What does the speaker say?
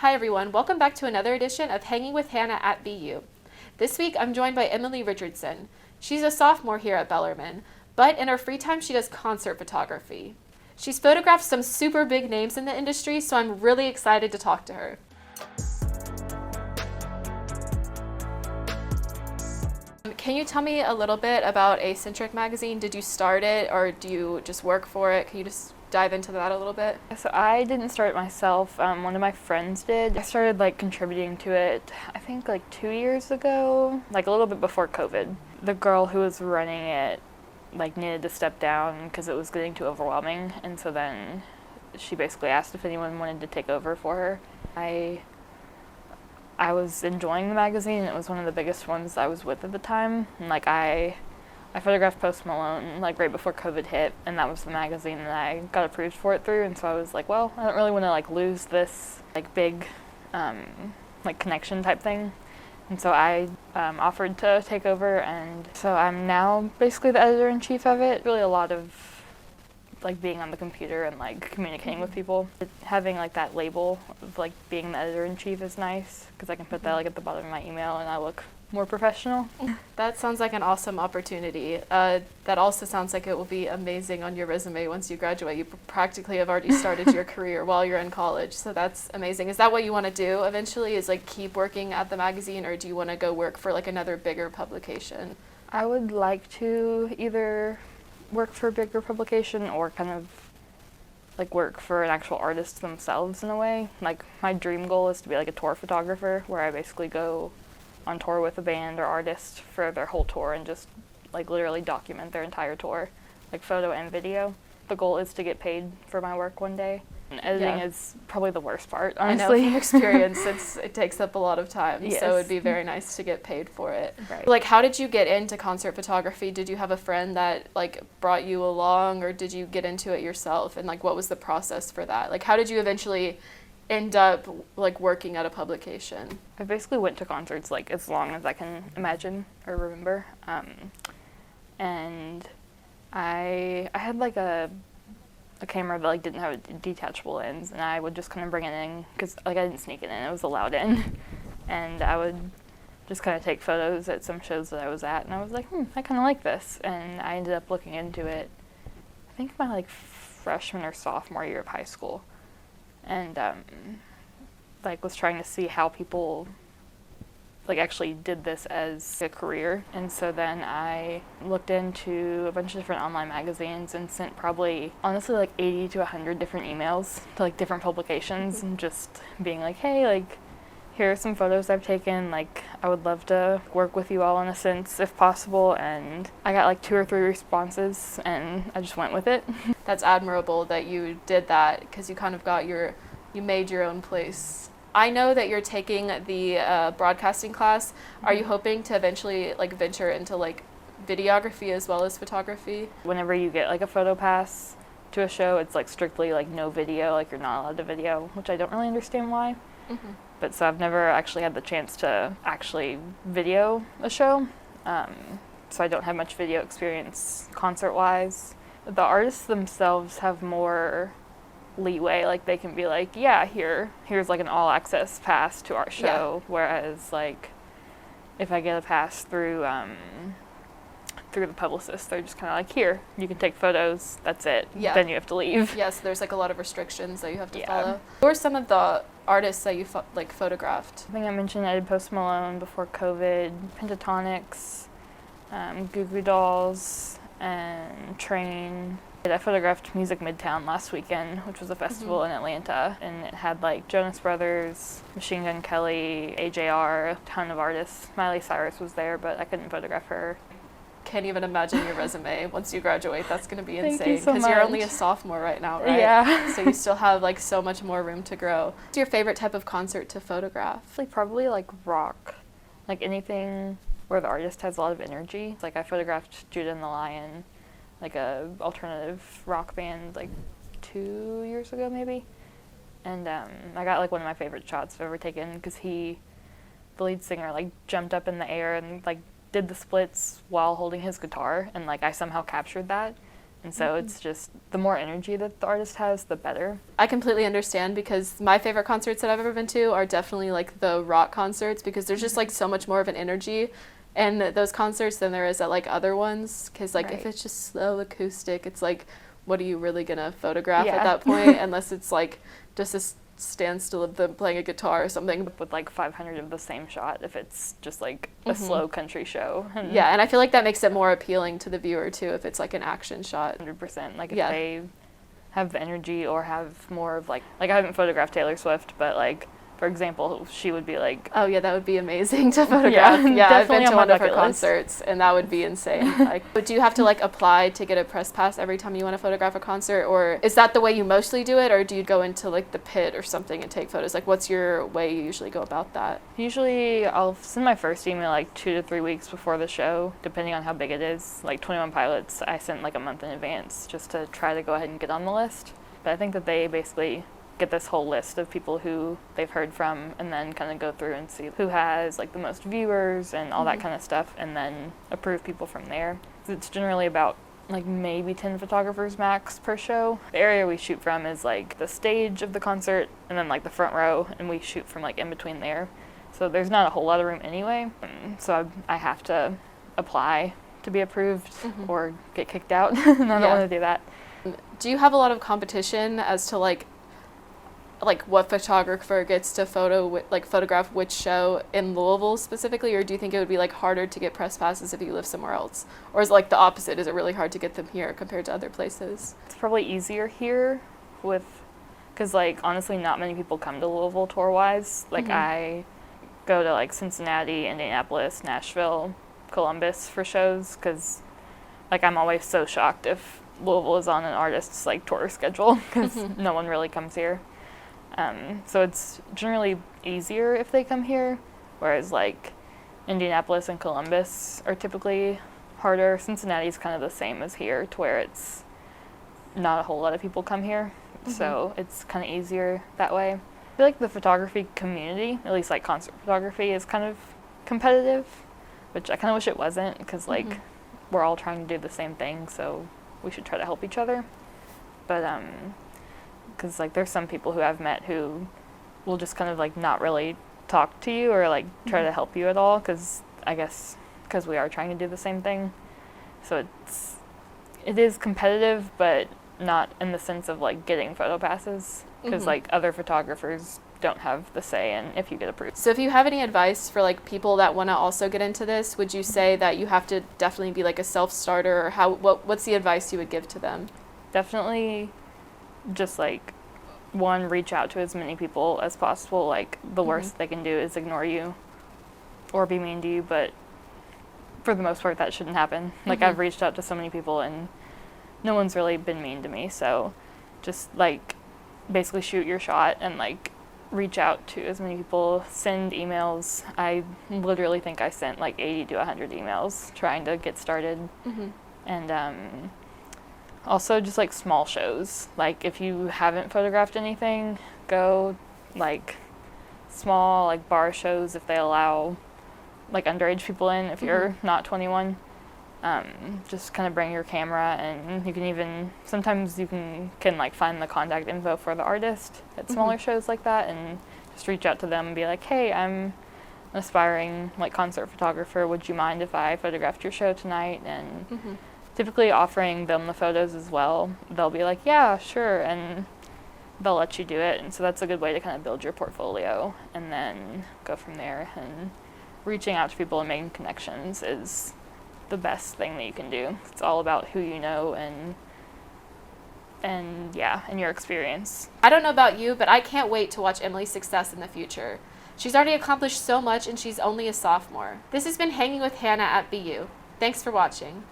Hi everyone, welcome back to another edition of Hanging with Hannah at BU. This week I'm joined by Emily Richardson. She's a sophomore here at Bellarmine, but in her free time she does concert photography. She's photographed some super big names in the industry, so I'm really excited to talk to her. Can you tell me a little bit about Eccentric magazine? Did you start it or do you just work for it? Can you just dive into that a little bit? So I didn't start it myself. One of my friends did. I started contributing to it, I think 2 years ago, a little bit before COVID. The girl who was running it needed to step down because it was getting too overwhelming, and so then she basically asked if anyone wanted to take over for her. I was enjoying the magazine. It was one of the biggest ones I was with at the time. And I photographed Post Malone right before COVID hit, and that was the magazine that I got approved for it through. And so I was like, well, I don't really want to lose this big connection type thing. And so I offered to take over, and so I'm now basically the editor-in-chief of it. Really a lot of being on the computer and communicating with people. Having that label of being the editor-in-chief is nice because I can put that at the bottom of my email and I look more professional. That sounds like an awesome opportunity. That also sounds like it will be amazing on your resume once you graduate. You practically have already started your career while you're in college, so that's amazing. Is that what you want to do eventually, is keep working at the magazine, or do you want to go work for another bigger publication? I would like to either work for a bigger publication or kind of work for an actual artist themselves in a way. My dream goal is to be a tour photographer where I basically go on tour with a band or artist for their whole tour and just literally document their entire tour, photo and video. The goal is to get paid for my work one day. And editing is probably the worst part, honestly. I know from experience it takes up a lot of time, yes. So it'd be very nice to get paid for it. Right. How did you get into concert photography? Did you have a friend that brought you along, or did you get into it yourself? And what was the process for that? How did you eventually end up working at a publication? I basically went to concerts as long as I can imagine or remember, and I had a camera that didn't have a detachable lens, and I would just kind of bring it in because I didn't sneak it in, it was allowed in, and I would just kind of take photos at some shows that I was at, and I was like, I kind of like this, and I ended up looking into it I think my freshman or sophomore year of high school, and was trying to see how people actually did this as a career. And so then I looked into a bunch of different online magazines and sent probably honestly 80 to 100 different emails to different publications, and just being hey, here are some photos I've taken, I would love to work with you all in a sense if possible. And I got 2 or 3 responses, and I just went with it. That's admirable that you did that, because you kind of you made your own place. I know that you're taking the broadcasting class. Are you hoping to eventually venture into videography as well as photography? Whenever you get a photo pass to a show, it's strictly no video, you're not allowed to video, which I don't really understand why. Mm-hmm. But so I've never actually had the chance to actually video a show, so I don't have much video experience concert-wise. The artists themselves have more leeway, they can be yeah, here's an all-access pass to our show, whereas if I get a pass through the publicist, they're just kind of here, you can take photos, that's it, then you have to leave. Yes, there's a lot of restrictions that you have to follow. Who are some of the artists that you photographed? I think I mentioned I did Post Malone before COVID, Pentatonics, Goo Goo Dolls, and Train. I photographed Music Midtown last weekend, which was a festival in Atlanta, and it had Jonas Brothers, Machine Gun Kelly, AJR, a ton of artists. Miley Cyrus was there, but I couldn't photograph her. Can't even imagine your resume once you graduate. That's going to be insane. Thank you so much. You're only a sophomore right now, right? Yeah. So you still have so much more room to grow. What's your favorite type of concert to photograph? Probably rock, anything where the artist has a lot of energy. I photographed Judah and the Lion, a alternative rock band 2 years ago maybe, and I got one of my favorite shots I've ever taken because the lead singer jumped up in the air and did the splits while holding his guitar, and I somehow captured that, And so it's just the more energy that the artist has, the better. I completely understand, because my favorite concerts that I've ever been to are definitely like the rock concerts, because there's just like so much more of an energy in those concerts than there is at like other ones. Because like if it's just slow acoustic, it's like, what are you really gonna photograph at that point? Unless it's like just a standstill of them playing a guitar or something. With like 500 of the same shot if it's just like a slow country show. And I feel like that makes it more appealing to the viewer too if it's like an action shot. 100%. Like if they have energy or have more of like I haven't photographed Taylor Swift, but like for example, she would be like, oh yeah, that would be amazing to photograph. I've been to one of her concerts and that would be insane. Like, but do you have to like apply to get a press pass every time you want to photograph a concert, or is that the way you mostly do it, or do you go into like the pit or something and take photos? Like, what's your way you usually go about that? Usually I'll send my first email like 2 to 3 weeks before the show, depending on how big it is. Like 21 Pilots, I sent like a month in advance just to try to go ahead and get on the list. But I think that they basically get this whole list of people who they've heard from and then kind of go through and see who has like the most viewers and all that kind of stuff, and then approve people from there. It's generally about like maybe 10 photographers max per show. The area we shoot from is like the stage of the concert and then like the front row, and we shoot from like in between there. So there's not a whole lot of room anyway. So I have to apply to be approved or get kicked out. And I don't want to do that. Do you have a lot of competition as to like what photographer gets to photograph which show in Louisville specifically, or do you think it would be like harder to get press passes if you live somewhere else, or is it like the opposite? Is it really hard to get them here compared to other places? It's probably easier here because like honestly not many people come to Louisville tour wise. Like I go to like Cincinnati, Indianapolis, Nashville, Columbus for shows, because like I'm always so shocked if Louisville is on an artist's like tour schedule, because no one really comes here. So it's generally easier if they come here, whereas like Indianapolis and Columbus are typically harder. Cincinnati's kind of the same as here, to where it's not a whole lot of people come here, so it's kind of easier that way. I feel like the photography community, at least like concert photography, is kind of competitive, which I kind of wish it wasn't, because like we're all trying to do the same thing, so we should try to help each other. But because like there's some people who I've met who will just kind of like not really talk to you or like try to help you at all, because I guess because we are trying to do the same thing. So it is competitive, but not in the sense of like getting photo passes, because like other photographers don't have the say in if you get approved. So if you have any advice for like people that want to also get into this, would you say that you have to definitely be like a self-starter, or what's the advice you would give to them? Definitely just like one, reach out to as many people as possible. Like the worst they can do is ignore you or be mean to you, but for the most part that shouldn't happen. Like I've reached out to so many people and no one's really been mean to me, so just like basically shoot your shot and like reach out to as many people, send emails. I literally think I sent like 80 to 100 emails trying to get started. And also just like small shows. Like if you haven't photographed anything, go like small like bar shows if they allow like underage people in, if you're not 21. Just kind of bring your camera, and you can even sometimes you can like find the contact info for the artist at smaller shows like that, and just reach out to them and be like, hey, I'm an aspiring like concert photographer, would you mind if I photographed your show tonight? And typically offering them the photos as well, they'll be like, yeah, sure, and they'll let you do it. And so that's a good way to kind of build your portfolio and then go from there. And reaching out to people and making connections is the best thing that you can do. It's all about who you know and your experience. I don't know about you, but I can't wait to watch Emily's success in the future. She's already accomplished so much, and she's only a sophomore. This has been Hanging with Hannah at BU. Thanks for watching.